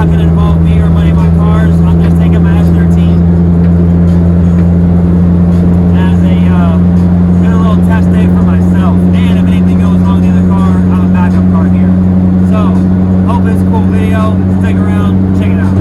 not going to involve me or money in my cars. I'm just taking my S13 as a little test day for myself. And if anything goes wrong in the car, I have a backup car here. So, hope it's a cool video. Stick around, check it out.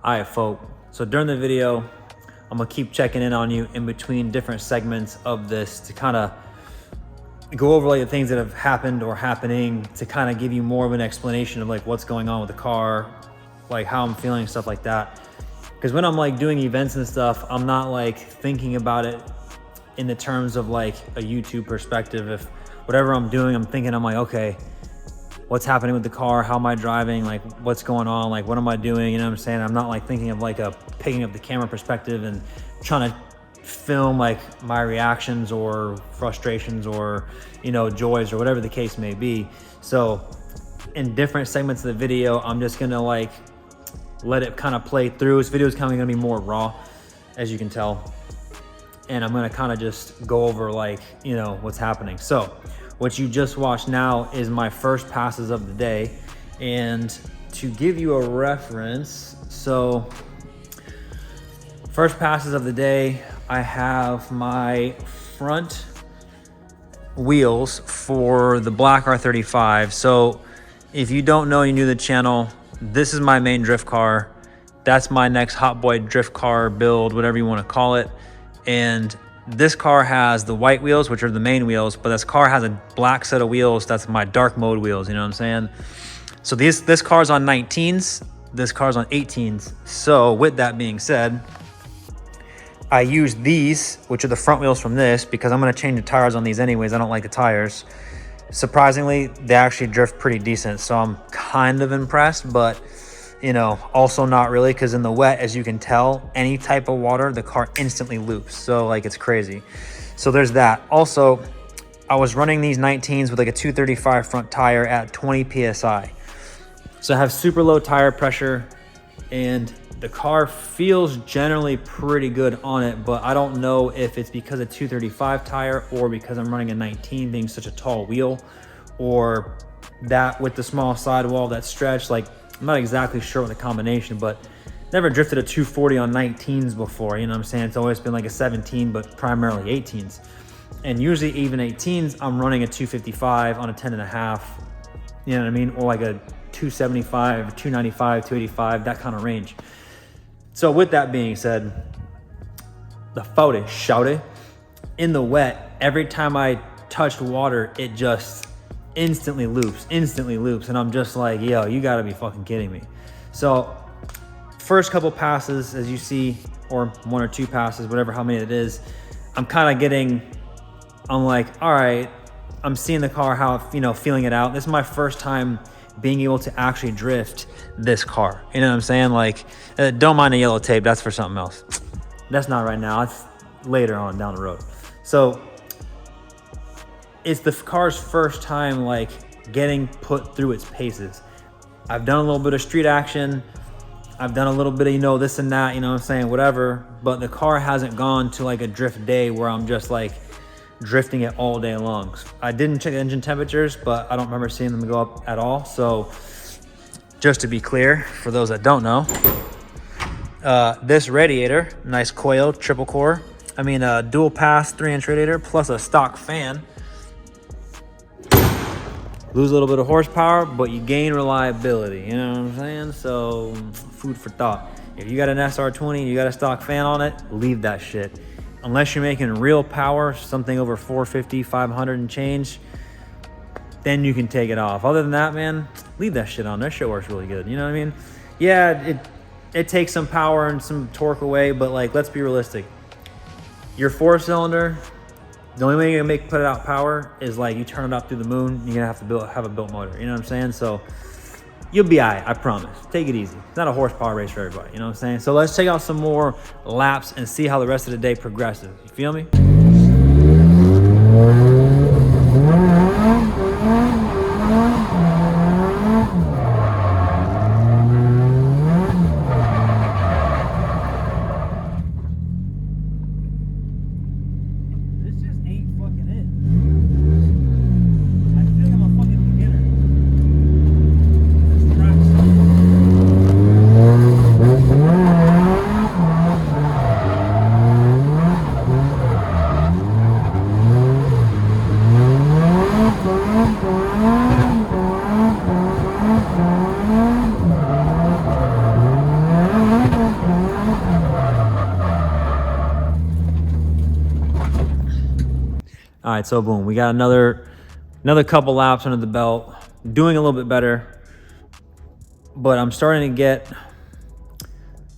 All right, folks. So during the video, I'm gonna keep checking in on you in between different segments of this to kind of go over like the things that have happened or happening to kind of give you more of an explanation of like what's going on with the car, like how I'm feeling, stuff like that. Because when I'm like doing events and stuff, I'm not like thinking about it in the terms of like a YouTube perspective. If whatever I'm doing, I'm thinking, I'm like, okay, what's happening with the car? How am I driving? Like what's going on? Like what am I doing? You know what I'm saying? I'm not like thinking of like a picking up the camera perspective and trying to film like my reactions or frustrations or, you know, joys or whatever the case may be. So in different segments of the video, I'm just gonna like let it kind of play through. This video is kind of gonna be more raw, as you can tell. And I'm gonna kind of just go over like, you know, what's happening. So what you just watched now is my first passes of the day. And to give you a reference, so first passes of the day, I have my front wheels for the Black R35. So if you don't know, you're new to the channel, this is my main drift car. That's my next Hot Boy drift car build, whatever you want to call it. And this car has the white wheels, which are the main wheels, but this car has a black set of wheels. That's my dark mode wheels, you know what I'm saying? So this car's on 19s, this car's on 18s. So with that being said, I use these, which are the front wheels from this, because I'm gonna change the tires on these anyways. I don't like the tires. Surprisingly, they actually drift pretty decent. So I'm kind of impressed, but you know, also not really, because in the wet, as you can tell, any type of water, the car instantly loops. So like it's crazy. So there's that. Also, I was running these 19s with like a 235 front tire at 20 PSI. So I have super low tire pressure and the car feels generally pretty good on it, but I don't know if it's because of 235 tire or because I'm running a 19 being such a tall wheel, or that with the small sidewall that stretch. Like, I'm not exactly sure what the combination, but never drifted a 240 on 19s before, you know what I'm saying? It's always been like a 17, but primarily 18s. And usually even 18s, I'm running a 255 on a 10.5, you know what I mean? Or like a 275, 295, 285, that kind of range. So with that being said, the Foudy shouted in the wet, every time I touched water, it just instantly loops. And I'm just like, yo, you gotta be fucking kidding me. So first couple passes, as you see, or one or two passes, whatever, how many it is, I'm like, all right, I'm seeing the car, how, you know, feeling it out. This is my first time being able to actually drift this car. You know what I'm saying? Like, don't mind the yellow tape. That's for something else. That's not right now. It's later on down the road. So it's the car's first time like getting put through its paces. I've done a little bit of street action. I've done a little bit of, you know, this and that, you know what I'm saying, whatever. But the car hasn't gone to like a drift day where I'm just like drifting it all day long. I didn't check the engine temperatures, but I don't remember seeing them go up at all. So just to be clear, for those that don't know, this radiator, nice coil, triple core. I mean, a dual pass 3-inch radiator plus a stock fan. Lose a little bit of horsepower, but you gain reliability, you know what I'm saying? So food for thought. If you got an SR20, you got a stock fan on it, leave that shit. Unless you're making real power, something over 450, 500 and change, then you can take it off. Other than that, man, leave that shit on. That shit works really good, you know what I mean? Yeah, it takes some power and some torque away, but like, let's be realistic. Your 4-cylinder, the only way you're gonna put it out power is like you turn it up through the moon, you're gonna have to have a built motor, you know what I'm saying? So you'll be all right, I promise. Take it easy. It's not a horsepower race for everybody, you know what I'm saying? So let's check out some more laps and see how the rest of the day progresses. You feel me? All right, so boom, we got another couple laps under the belt, doing a little bit better, but I'm starting to get,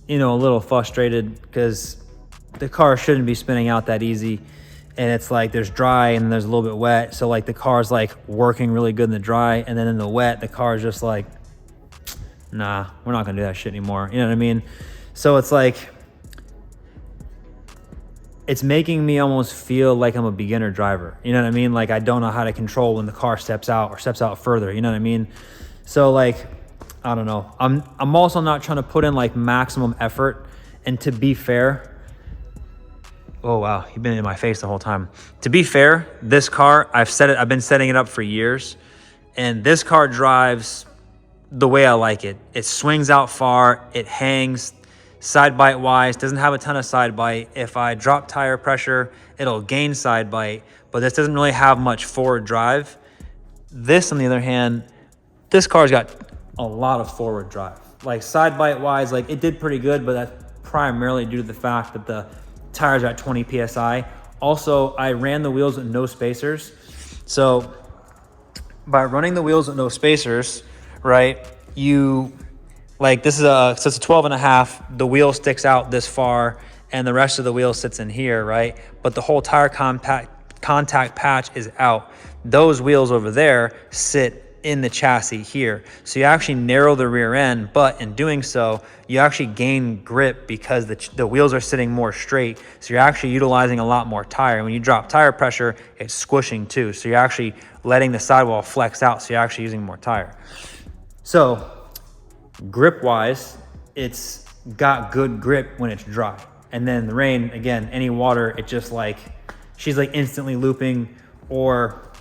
you know, a little frustrated because the car shouldn't be spinning out that easy. And it's like there's dry and there's a little bit wet. So like the car's like working really good in the dry, and then in the wet, the car's just like, nah, we're not gonna do that shit anymore. You know what I mean? So it's like, it's making me almost feel like I'm a beginner driver. You know what I mean? Like I don't know how to control when the car steps out or steps out further. You know what I mean? So like, I don't know. I'm also not trying to put in like maximum effort. And to be fair, oh wow, you've been in my face the whole time. To be fair, this car, I've been setting it up for years, and this car drives the way I like it. It swings out far, it hangs. Side bite wise, doesn't have a ton of side bite. If I drop tire pressure, it'll gain side bite, but this doesn't really have much forward drive. This, on the other hand, this car's got a lot of forward drive. Like side bite wise, like it did pretty good, but that's primarily due to the fact that the tires are at 20 PSI. Also, I ran the wheels with no spacers. So by running the wheels with no spacers, right, like this is so it's a 12.5, the wheel sticks out this far and the rest of the wheel sits in here, right? But the whole tire contact patch is out. Those wheels over there sit in the chassis here. So you actually narrow the rear end, but in doing so, you actually gain grip because the wheels are sitting more straight. So you're actually utilizing a lot more tire. When you drop tire pressure, it's squishing too. So you're actually letting the sidewall flex out. So you're actually using more tire. So grip wise, it's got good grip when it's dry. And then the rain, again, any water, it just like, she's like instantly looping. Or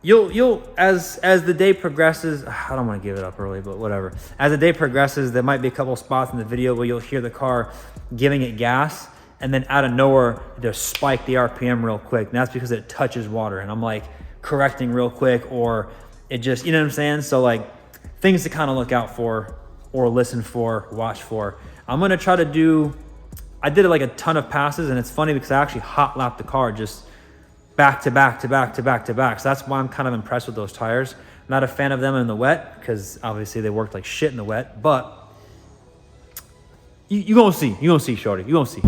you'll as the day progresses, I don't want to give it up early, but whatever. As the day progresses, there might be a couple spots in the video where you'll hear the car giving it gas. and then out of nowhere, it just spiked the RPM real quick. And that's because it touches water. And I'm like correcting real quick, or it just, you know what I'm saying? So like things to kind of look out for or listen for, watch for. I'm gonna try to do, I did like a ton of passes, and it's funny because I actually hot lapped the car just back to back to back to back to back. So that's why I'm kind of impressed with those tires. I'm not a fan of them in the wet because obviously they worked like shit in the wet, but you gonna see, shorty, you gonna see.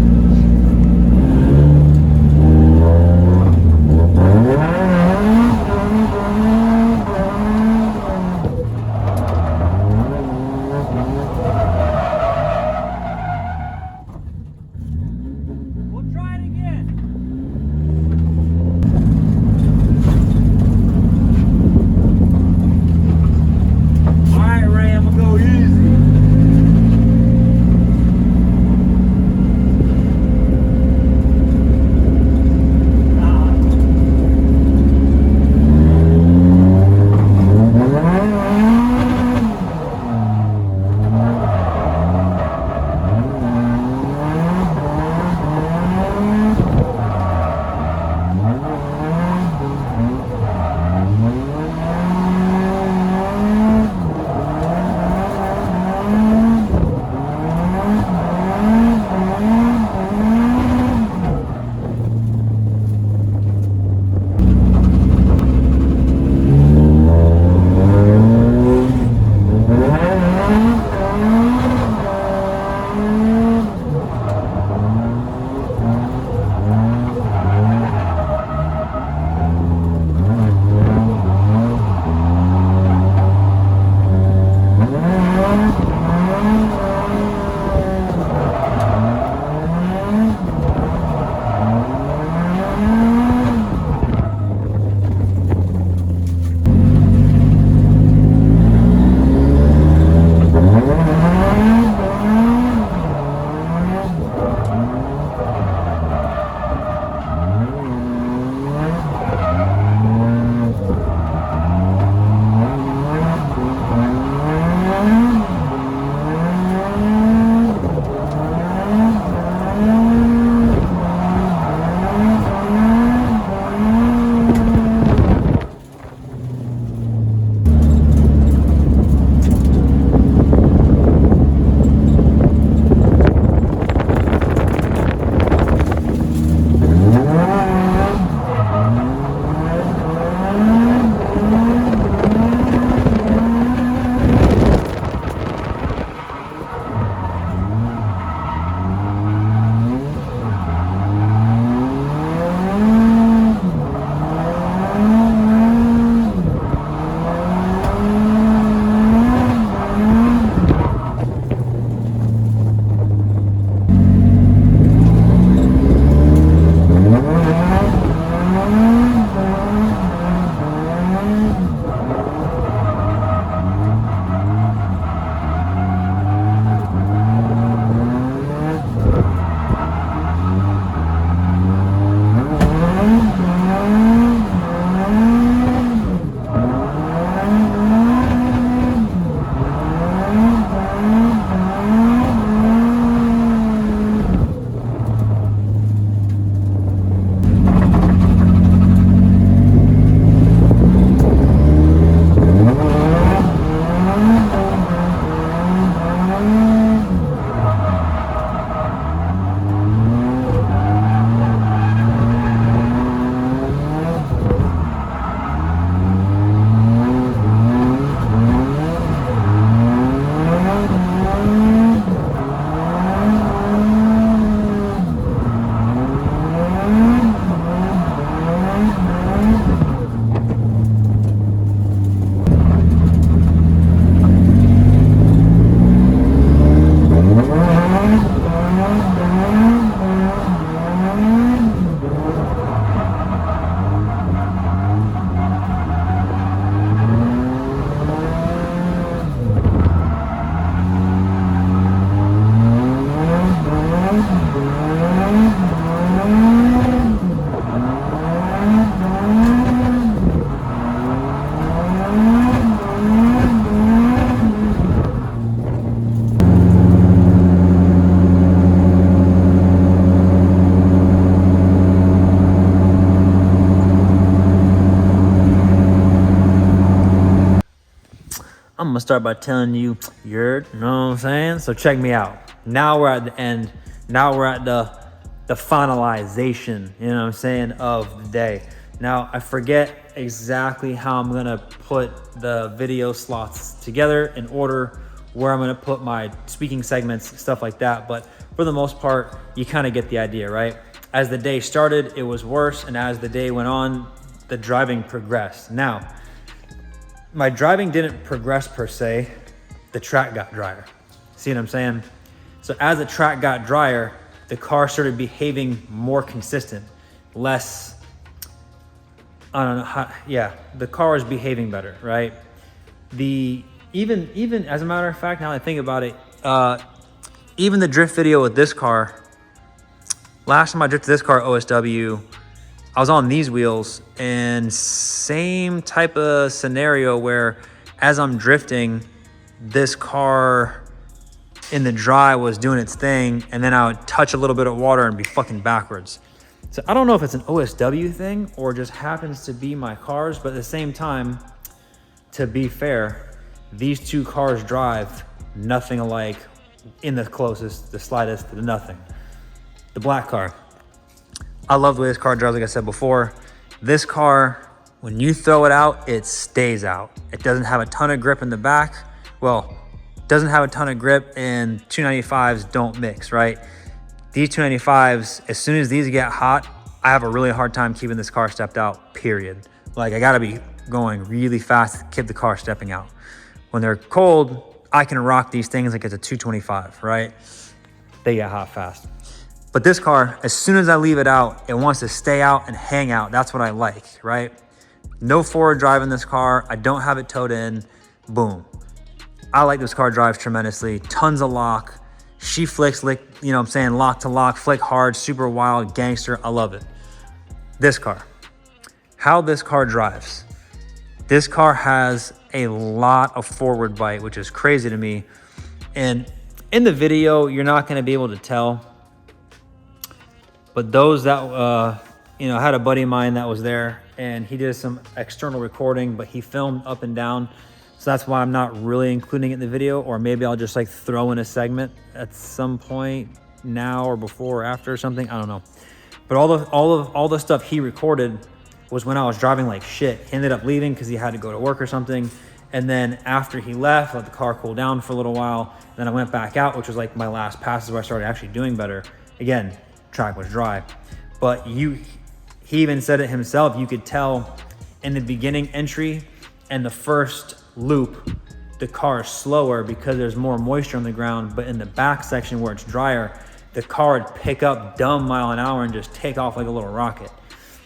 I'm gonna start by telling you, you know what I'm saying? So check me out. Now we're at the end. Now we're at the finalization, you know what I'm saying, of the day. Now I forget exactly how I'm gonna put the video slots together in order, where I'm gonna put my speaking segments, stuff like that. But for the most part, you kind of get the idea, right? As the day started, it was worse. And as the day went on, the driving progressed. Now, my driving didn't progress per se, the track got drier. See what I'm saying? So as the track got drier, the car started behaving more consistent, less, I don't know how, yeah, the car is behaving better, right? Even as a matter of fact, now that I think about it, even the drift video with this car, last time I drifted this car OSW, I was on these wheels, and same type of scenario where as I'm drifting, this car in the dry was doing its thing, and then I would touch a little bit of water and be fucking backwards. So I don't know if it's an OSW thing or just happens to be my cars, but at the same time, to be fair, these two cars drive nothing alike in the closest, the slightest, to nothing. The black car, I love the way this car drives, like I said before. This car, when you throw it out, it stays out. It doesn't have a ton of grip in the back. Well, doesn't have a ton of grip, and 295s don't mix, right? These 295s, as soon as these get hot, I have a really hard time keeping this car stepped out, period. Like, I gotta be going really fast to keep the car stepping out. When they're cold, I can rock these things like it's a 225, right? They get hot fast. But this car, as soon as I leave it out, it wants to stay out and hang out. That's what I like, right? No forward drive in this car. I don't have it towed in. Boom. I like this car drives tremendously. Tons of lock. She flicks, you know what I'm saying, lock to lock, flick hard, super wild, gangster. I love it. This car. How this car drives. This car has a lot of forward bite, which is crazy to me. And in the video, you're not going to be able to tell. But those that, you know, I had a buddy of mine that was there, and he did some external recording, but he filmed up and down. So that's why I'm not really including it in the video, or maybe I'll just like throw in a segment at some point now or before or after or something. I don't know. But all the stuff he recorded was when I was driving like shit. He ended up leaving because he had to go to work or something. And then after he left, let the car cool down for a little while. Then I went back out, which was like my last passes where I started actually doing better. Again, track was dry. But he even said it himself. You could tell in the beginning entry and the first loop, the car is slower because there's more moisture on the ground. But in the back section where it's drier, the car would pick up dumb mile an hour and just take off like a little rocket.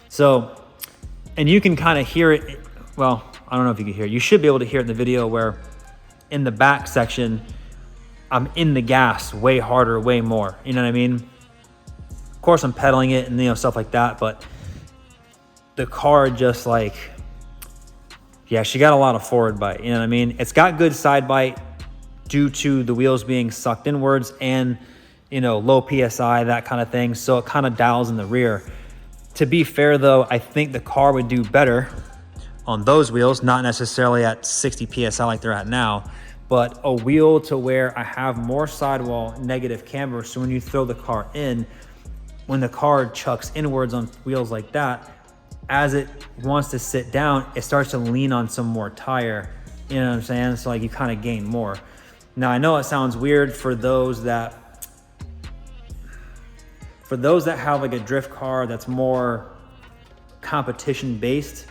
So, and you can kind of hear it. Well, I don't know if you can hear it. You should be able to hear it in the video where in the back section, I'm in the gas way harder, way more. You know what I mean? Of course, I'm pedaling it and, you know, stuff like that. But the car just like, yeah, she got a lot of forward bite. You know what I mean? It's got good side bite due to the wheels being sucked inwards and, you know, low PSI, that kind of thing. So it kind of dials in the rear. To be fair though, I think the car would do better on those wheels, not necessarily at 60 PSI like they're at now, but a wheel to where I have more sidewall negative camber. So when you throw the car in, when the car chucks inwards on wheels like that, as it wants to sit down, it starts to lean on some more tire. You know what I'm saying? So like you kind of gain more. Now I know it sounds weird for those that have like a drift car that's more competition based.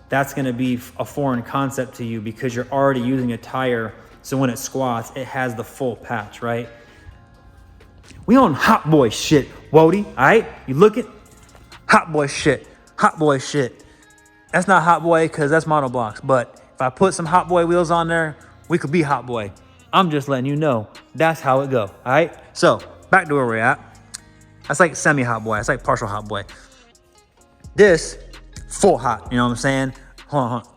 That's going to be a foreign concept to you because you're already using a tire. So when it squats, it has the full patch, right? We on hot boy shit, Wody, all right? You look at hot boy shit. Hot boy shit. That's not hot boy because that's monoblocks. But if I put some hot boy wheels on there, we could be hot boy. I'm just letting you know that's how it go. All right. So back to where we're at. That's like semi hot boy. That's like partial hot boy. This full hot. You know what I'm saying? Hold on.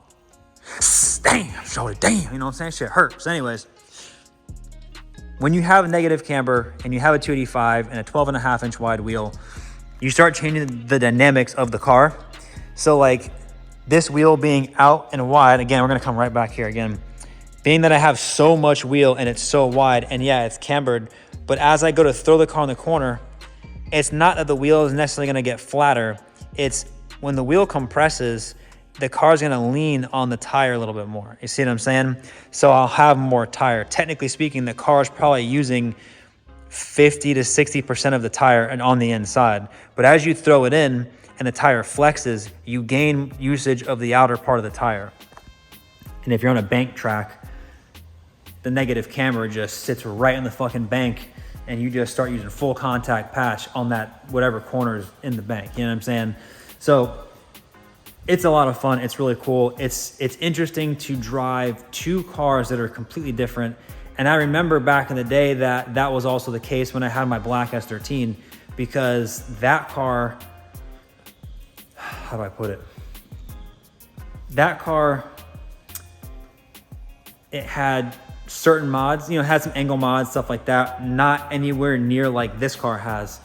Damn, shorty. Damn. You know what I'm saying? Shit hurts. Anyways, when you have a negative camber and you have a 285 and a 12.5-inch wide wheel, you start changing the dynamics of the car. So like this wheel being out and wide, again, we're gonna come right back here again. being that I have so much wheel and it's so wide, and yeah, it's cambered, but as I go to throw the car in the corner, it's not that the wheel is necessarily gonna get flatter. It's when the wheel compresses, the car's gonna lean on the tire a little bit more. You see what I'm saying? So I'll have more tire. Technically speaking, the car is probably using 50 to 60% of the tire and on the inside. But as you throw it in and the tire flexes, you gain usage of the outer part of the tire. And if you're on a bank track, the negative camber just sits right in the fucking bank, and you just start using full contact patch on that whatever corner is in the bank. You know what I'm saying? So it's a lot of fun. It's really cool. It's interesting to drive two cars that are completely different. And I remember back in the day that was also the case when I had my black S13, because that car, how do I put it? That car, it had certain mods, you know, had some angle mods, stuff like that, not anywhere near like this car has.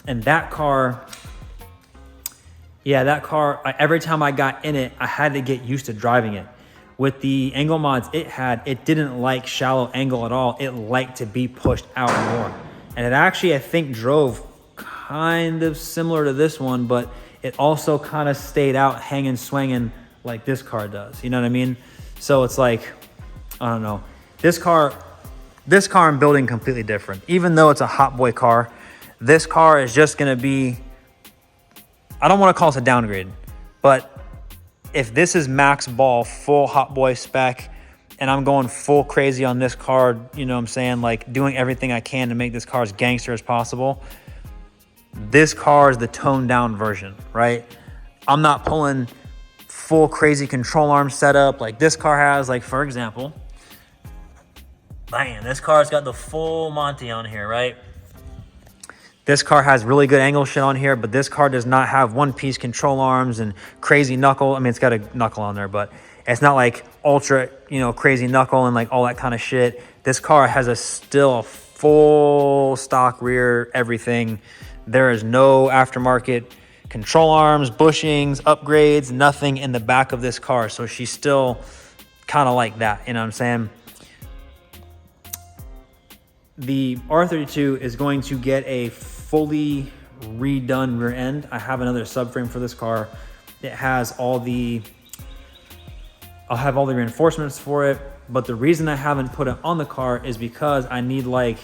And that car, yeah, that car, every time I got in it, I had to get used to driving it. With the angle mods it had, it didn't like shallow angle at all. It liked to be pushed out more. And it actually, I think, drove kind of similar to this one, but it also kind of stayed out hanging, swinging like this car does. You know what I mean? So it's like, I don't know. This car I'm building completely different. Even though it's a hot boy car, this car is just gonna be, I don't wanna call this a downgrade, but if this is max ball, full hot boy spec, and I'm going full crazy on this car, you know what I'm saying? Like doing everything I can to make this car as gangster as possible. This car is the toned down version, right? I'm not pulling full crazy control arm setup like this car has. Like for example, man, this car's got the full Monty on here, right? This car has really good angle shit on here, but this car does not have one-piece control arms and crazy knuckle. I mean, it's got a knuckle on there, but it's not like ultra, you know, crazy knuckle and like all that kind of shit. This car has still a full stock rear, everything. There is no aftermarket control arms, bushings, upgrades, nothing in the back of this car. So she's still kind of like that, you know what I'm saying? The R32 is going to get a fully redone rear end. I have another subframe for this car. It has I'll have all the reinforcements for it, but the reason I haven't put it on the car is because I need like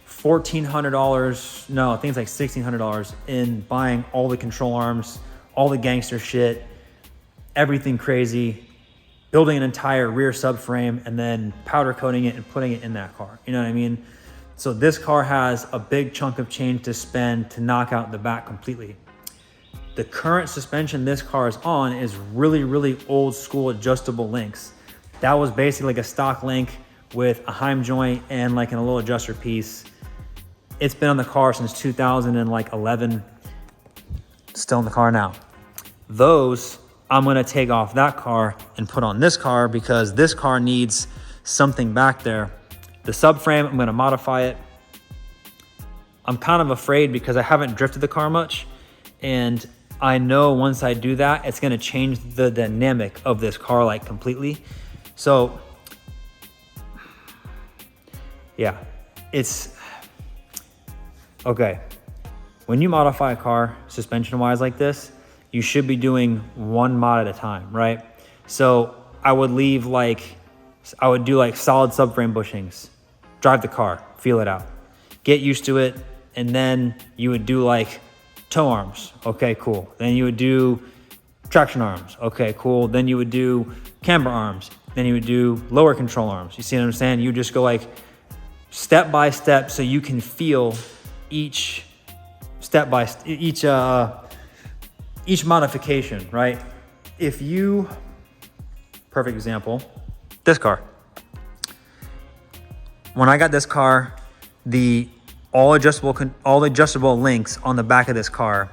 $1,400, no, I think it's like $1,600 in buying all the control arms, all the gangster shit, everything crazy, building an entire rear subframe, and then powder coating it and putting it in that car. You know what I mean? So this car has a big chunk of change to spend to knock out the back completely. The current suspension this car is on is really, really old school adjustable links. That was basically like a stock link with a Heim joint and like a little adjuster piece. It's been on the car since 2011. Still in the car now. Those I'm gonna take off that car and put on this car because this car needs something back there. The subframe, I'm gonna modify it. I'm kind of afraid because I haven't drifted the car much, and I know once I do that, it's gonna change the dynamic of this car like completely. So yeah, it's okay. When you modify a car suspension wise like this, you should be doing one mod at a time, right? So I would do like solid subframe bushings, drive the car, feel it out, get used to it. And then you would do like toe arms. Okay, cool. Then you would do traction arms. Okay, cool. Then you would do camber arms. Then you would do lower control arms. You see what I'm saying? You just go like step by step so you can feel each step by each modification, right? Perfect example, this car. When I got this car, all adjustable links on the back of this car,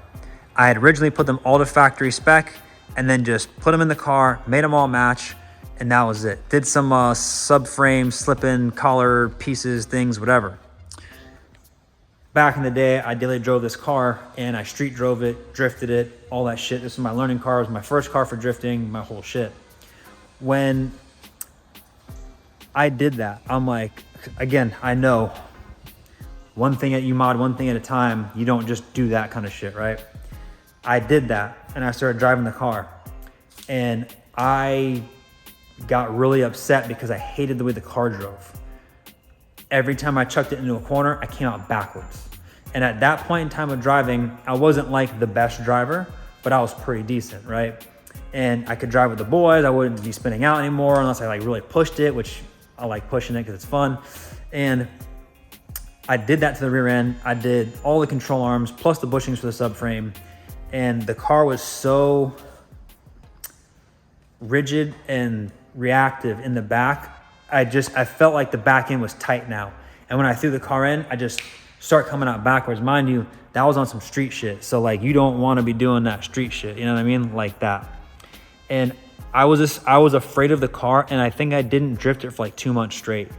I had originally put them all to factory spec and then just put them in the car, made them all match, and that was it. Did some subframe, slip-in, collar pieces, things, whatever. Back in the day, I daily drove this car and I street drove it, drifted it, all that shit. This was my learning car. It was my first car for drifting, my whole shit. When I did that. I'm like, again, I know one thing at you mod, one thing at a time. You don't just do that kind of shit, right? I did that and I started driving the car, and I got really upset because I hated the way the car drove. Every time I chucked it into a corner, I came out backwards. And at that point in time of driving, I wasn't like the best driver, but I was pretty decent, right? And I could drive with the boys. I wouldn't be spinning out anymore unless I like really pushed it, which I like pushing it because it's fun. And I did that to the rear end. I did all the control arms plus the bushings for the subframe. And the car was so rigid and reactive in the back. I felt like the back end was tight now. And when I threw the car in, I just start coming out backwards. Mind you, that was on some street shit. So like, you don't want to be doing that street shit. You know what I mean? Like that. And I was afraid of the car, and I think I didn't drift it for like 2 months straight.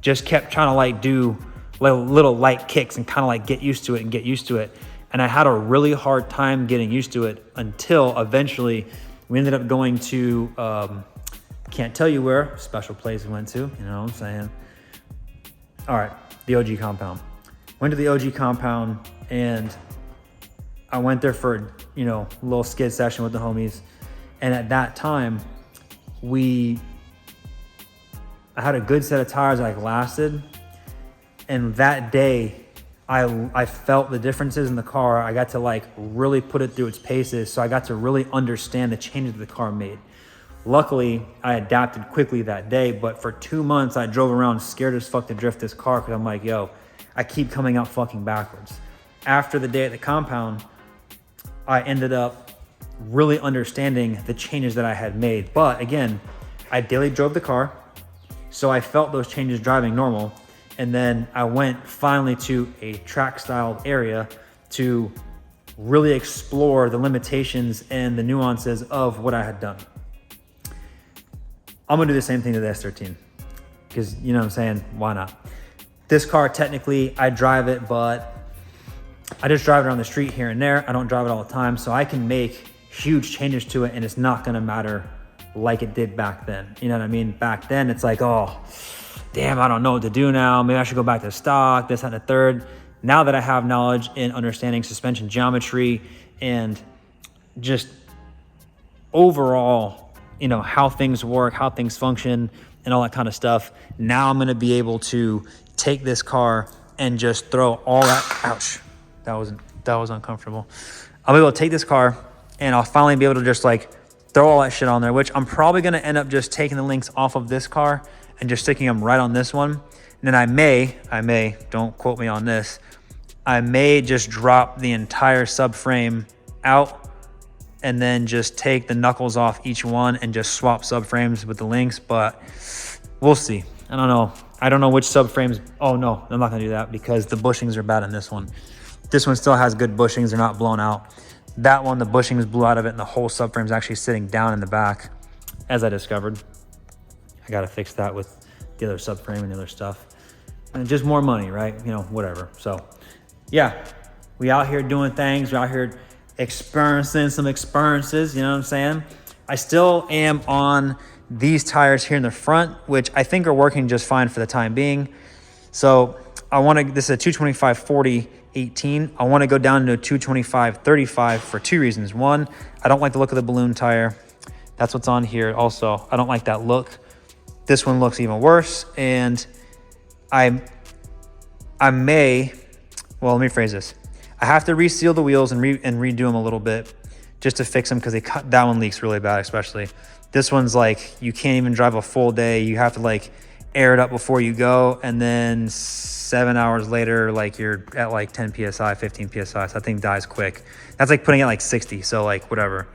Just kept trying to like do little light kicks and kind of like get used to it. And I had a really hard time getting used to it until eventually we ended up going to, can't tell you where, special place we went to, you know what I'm saying? All right, the OG compound. Went to the OG compound, and I went there for, you know, a little skid session with the homies. And at that time, I had a good set of tires that like lasted. And that day, I felt the differences in the car. I got to like really put it through its paces. So I got to really understand the changes that the car made. Luckily, I adapted quickly that day, but for 2 months, I drove around scared as fuck to drift this car because I'm like, yo, I keep coming out fucking backwards. After the day at the compound, I ended up really understanding the changes that I had made. But again, I daily drove the car, so I felt those changes driving normal. And then I went finally to a track style area to really explore the limitations and the nuances of what I had done. I'm gonna do the same thing to the S13 because, you know what I'm saying, why not? This car, technically, I drive it, but I just drive it on the street here and there. I don't drive it all the time, so I can make huge changes to it and it's not gonna matter like it did back then. You know what I mean? Back then, it's like, oh, damn, I don't know what to do now. Maybe I should go back to stock, this, that, and the third. Now that I have knowledge in understanding suspension geometry and just overall, you know, how things work, how things function, and all that kind of stuff. Now I'm gonna be able to take this car and just throw all that, ouch, that was uncomfortable. I'll be able to take this car and I'll finally be able to just like throw all that shit on there, which I'm probably gonna end up just taking the links off of this car and just sticking them right on this one. And then I may, don't quote me on this, I may just drop the entire subframe out and then just take the knuckles off each one and just swap subframes with the links, but we'll see. I don't know. I don't know which subframes. Oh no, I'm not gonna do that because the bushings are bad in this one. This one still has good bushings, they're not blown out. That one, the bushings blew out of it and the whole subframe's actually sitting down in the back, as I discovered. I gotta fix that with the other subframe and the other stuff. And just more money, right? You know, whatever. So yeah, we out here doing things, we out here experiencing some experiences, you know what I'm saying? I still am on these tires here in the front, which I think are working just fine for the time being. So this is a 225/40 18. I want to go down to a 225/35 for two reasons. One, I don't like the look of the balloon tire. That's what's on here. Also, I don't like that look. This one looks even worse. And I may, well, let me phrase this. I have to reseal the wheels and redo them a little bit just to fix them because that one leaks really bad, especially. This one's like, you can't even drive a full day. You have to like air it up before you go. And then 7 hours later, like you're at like 10 PSI, 15 PSI. So that thing dies quick. That's like putting it like 60. So like whatever.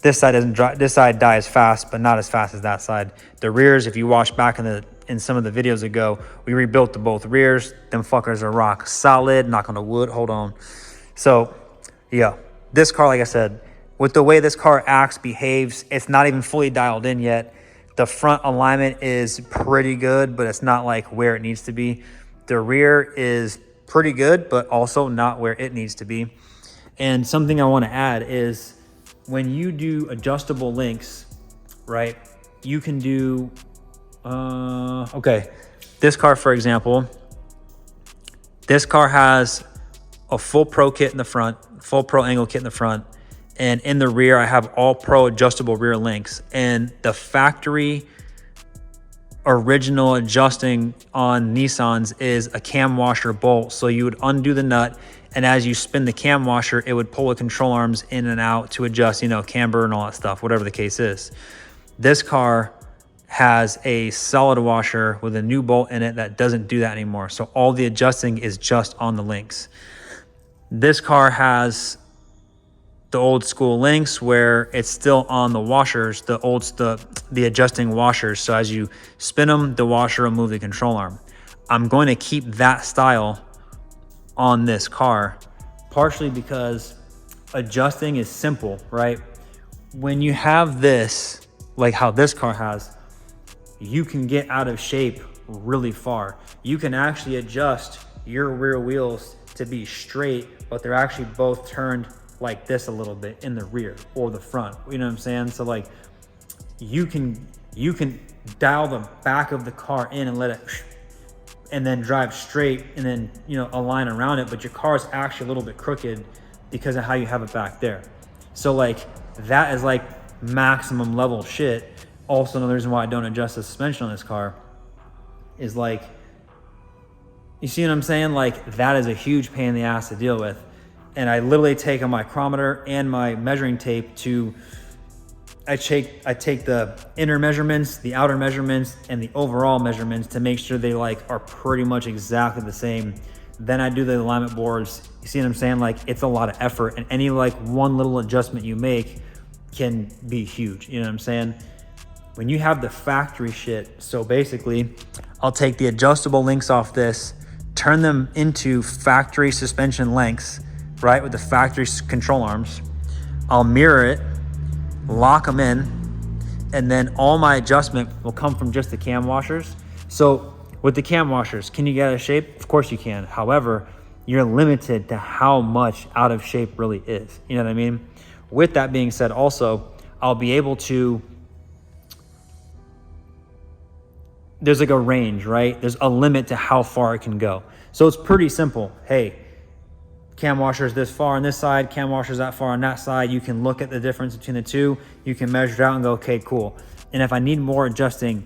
This side doesn't dry, this side dies fast, but not as fast as that side. The rears, if you watch back in some of the videos ago, we rebuilt both rears. Them fuckers are rock solid, knock on the wood, hold on. So yeah, this car, like I said, with the way this car acts, behaves, it's not even fully dialed in yet. The front alignment is pretty good, but it's not like where it needs to be. The rear is pretty good, but also not where it needs to be. And something I want to add is when you do adjustable links, right, you can do Okay, this car, for example, this car has a full Pro kit in the front, full Pro angle kit in the front, and in the rear, I have all Pro adjustable rear links. And the factory original adjusting on Nissans is a cam washer bolt. So you would undo the nut, and as you spin the cam washer, it would pull the control arms in and out to adjust, you know, camber and all that stuff, whatever the case is. This car has a solid washer with a new bolt in it that doesn't do that anymore. So all the adjusting is just on the links. This car has the old school links where it's still on the washers, the adjusting washers. So as you spin them, the washer will move the control arm. I'm going to keep that style on this car, partially because adjusting is simple, right? When you have this, like how this car has, you can get out of shape really far. You can actually adjust your rear wheels to be straight, but they're actually both turned like this a little bit in the rear or the front. You know what I'm saying? So like you can dial the back of the car in and let it, and then drive straight and then, you know, align around it. But your car is actually a little bit crooked because of how you have it back there. So like that is like maximum level shit. Also, another reason why I don't adjust the suspension on this car is like, you see what I'm saying? Like that is a huge pain in the ass to deal with. And I literally take a micrometer and my measuring tape to, I take the inner measurements, the outer measurements, and the overall measurements to make sure they like are pretty much exactly the same. Then I do the alignment boards. You see what I'm saying? Like it's a lot of effort, and any like one little adjustment you make can be huge. You know what I'm saying? When you have the factory shit, so basically I'll take the adjustable links off this, turn them into factory suspension lengths, right, with the factory control arms. I'll mirror it, lock them in, and then all my adjustment will come from just the cam washers. So with the cam washers, can you get out of shape? Of course you can. However, you're limited to how much out of shape really is. You know what I mean? With that being said, also, I'll be able to, there's like a range, right? There's a limit to how far it can go. So it's pretty simple. Hey, cam washers this far on this side, cam washers that far on that side. You can look at the difference between the two. You can measure it out and go, okay, cool. And if I need more adjusting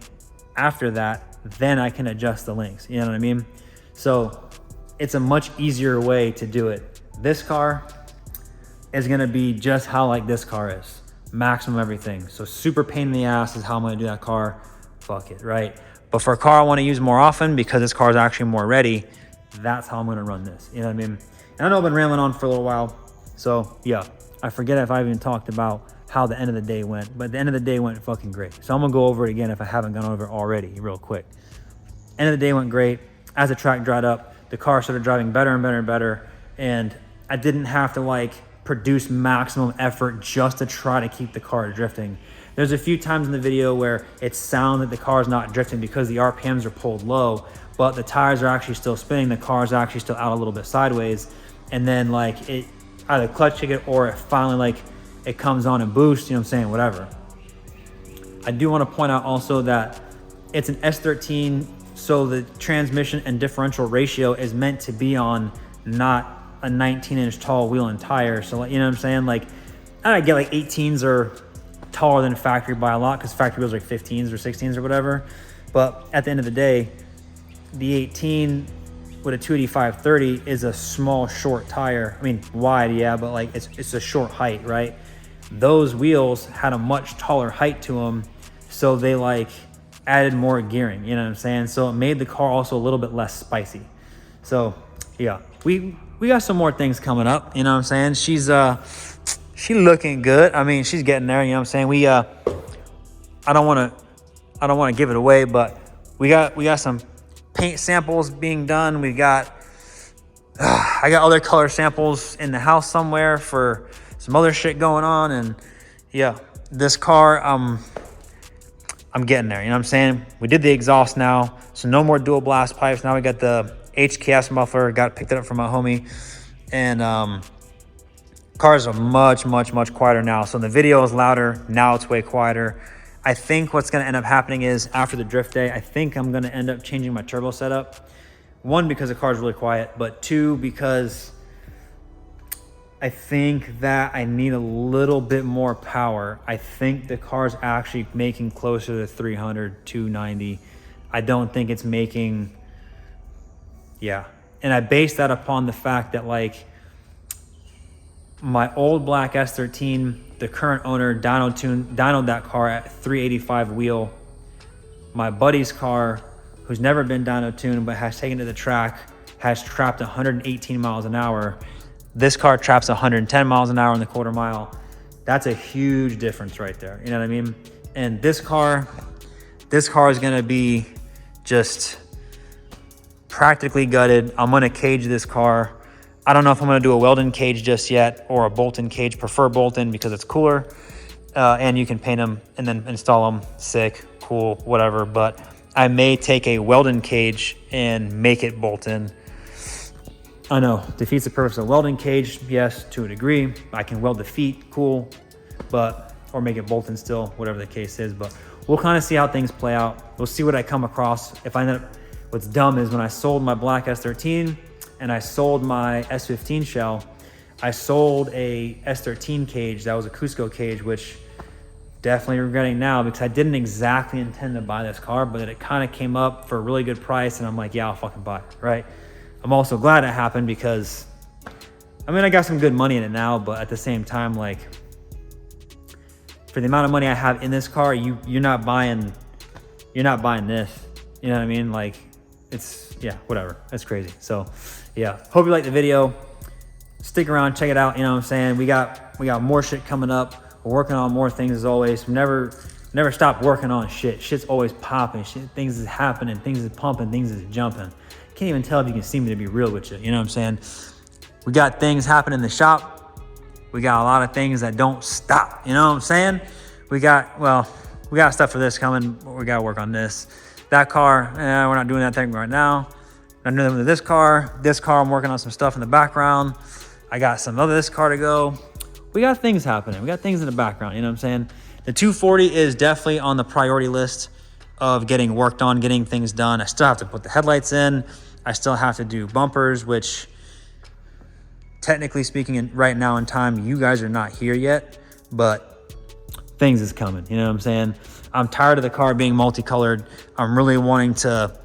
after that, then I can adjust the links. You know what I mean? So it's a much easier way to do it. This car is gonna be just how like this car is. Maximum everything. So super pain in the ass is how I'm gonna do that car. Fuck it, right? But for a car I wanna use more often because this car is actually more ready, that's how I'm gonna run this. You know what I mean? And I know I've been rambling on for a little while. So yeah, I forget if I even talked about how the end of the day went, but the end of the day went fucking great. So I'm gonna go over it again if I haven't gone over it already real quick. End of the day went great. As the track dried up, the car started driving better and better and better. And I didn't have to like produce maximum effort just to try to keep the car drifting. There's a few times in the video where it sounds that the car's not drifting because the RPMs are pulled low, but the tires are actually still spinning. The car's actually still out a little bit sideways. And then like it either clutch kick it or it finally like it comes on and boosts, you know what I'm saying, whatever. I do want to point out also that it's an S13, so the transmission and differential ratio is meant to be on not a 19-inch tall wheel and tire. So like, you know what I'm saying? Like I get like 18s are taller than factory by a lot because factory wheels are like 15s or 16s or whatever. But at the end of the day, the 18 with a 285/30 is a small, short tire. I mean, wide, yeah, but like it's a short height, right? Those wheels had a much taller height to them, so they like added more gearing, you know what I'm saying? So it made the car also a little bit less spicy. So yeah, we got some more things coming up, you know what I'm saying? She looking good. I mean, she's getting there, you know what I'm saying? We I don't want to give it away, but we got some paint samples being done. We got I got other color samples in the house somewhere for some other shit going on. And yeah, this car, I'm getting there, you know what I'm saying? We did the exhaust now, so no more dual blast pipes. Now we got the HKS muffler, picked it up from my homie. And cars are much quieter now. So the video is louder, now it's way quieter. I think what's going to end up happening is after the drift day, I think I'm going to end up changing my turbo setup. One, because the car's really quiet, but two, because I think that I need a little bit more power. I think the car's actually making closer to 300, 290. I don't think it's making, yeah. And I base that upon the fact that like my old black S13, the current owner dynoed that car at 385 wheel. My buddy's car, who's never been dyno tuned but has taken to the track, has trapped 118 miles an hour. This car traps 110 miles an hour in the quarter mile. That's a huge difference right there. You know what I mean? And this car is gonna be just practically gutted. I'm gonna cage this car. I don't know if I'm gonna do a Weldon cage just yet or a Bolton cage. Prefer Bolton because it's cooler and you can paint them and then install them. Sick, cool, whatever. But I may take a Weldon cage and make it Bolton. I know, defeats the purpose of Weldon cage, yes, to a degree. I can weld the feet, cool, but, or make it Bolton still, whatever the case is. But we'll kind of see how things play out. We'll see what I come across. If I end up, what's dumb is when I sold my black S13 and I sold my S15 shell, I sold a S13 cage. That was a Cusco cage, which definitely regretting now because I didn't exactly intend to buy this car, but it kind of came up for a really good price. And I'm like, yeah, I'll fucking buy it, right? I'm also glad it happened because, I mean, I got some good money in it now, but at the same time, like, for the amount of money I have in this car, you're not buying this. You know what I mean? Like, it's, yeah, whatever. It's crazy. So, yeah. Hope you liked the video. Stick around, check it out. You know what I'm saying? We got more shit coming up. We're working on more things as always. We never stop working on shit. Shit's always popping. Shit, things is happening. Things is pumping. Things is jumping. Can't even tell if you can see me, to be real with you. You know what I'm saying? We got things happening in the shop. We got a lot of things that don't stop. You know what I'm saying? We got stuff for this coming, but we got to work on this. That car, we're not doing that thing right now. I'm doing it with this car. This car, I'm working on some stuff in the background. I got some other this car to go. We got things happening. We got things in the background. You know what I'm saying? The 240 is definitely on the priority list of getting worked on, getting things done. I still have to put the headlights in. I still have to do bumpers, which technically speaking right now in time, you guys are not here yet, but things is coming. You know what I'm saying? I'm tired of the car being multicolored. I'm really wanting to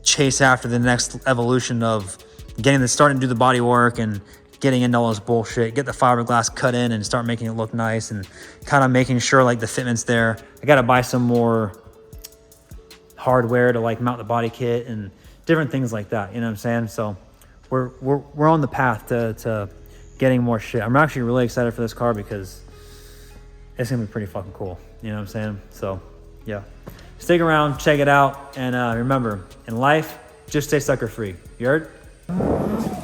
chase after the next evolution of starting to do the body work and getting into all this bullshit, get the fiberglass cut in and start making it look nice and kind of making sure like the fitment's there. I got to buy some more hardware to like mount the body kit and different things like that. You know what I'm saying? So we're on the path to getting more shit. I'm actually really excited for this car because it's gonna be pretty fucking cool. You know what I'm saying? So yeah, stick around, check it out. And remember, in life, just stay sucker free. You heard?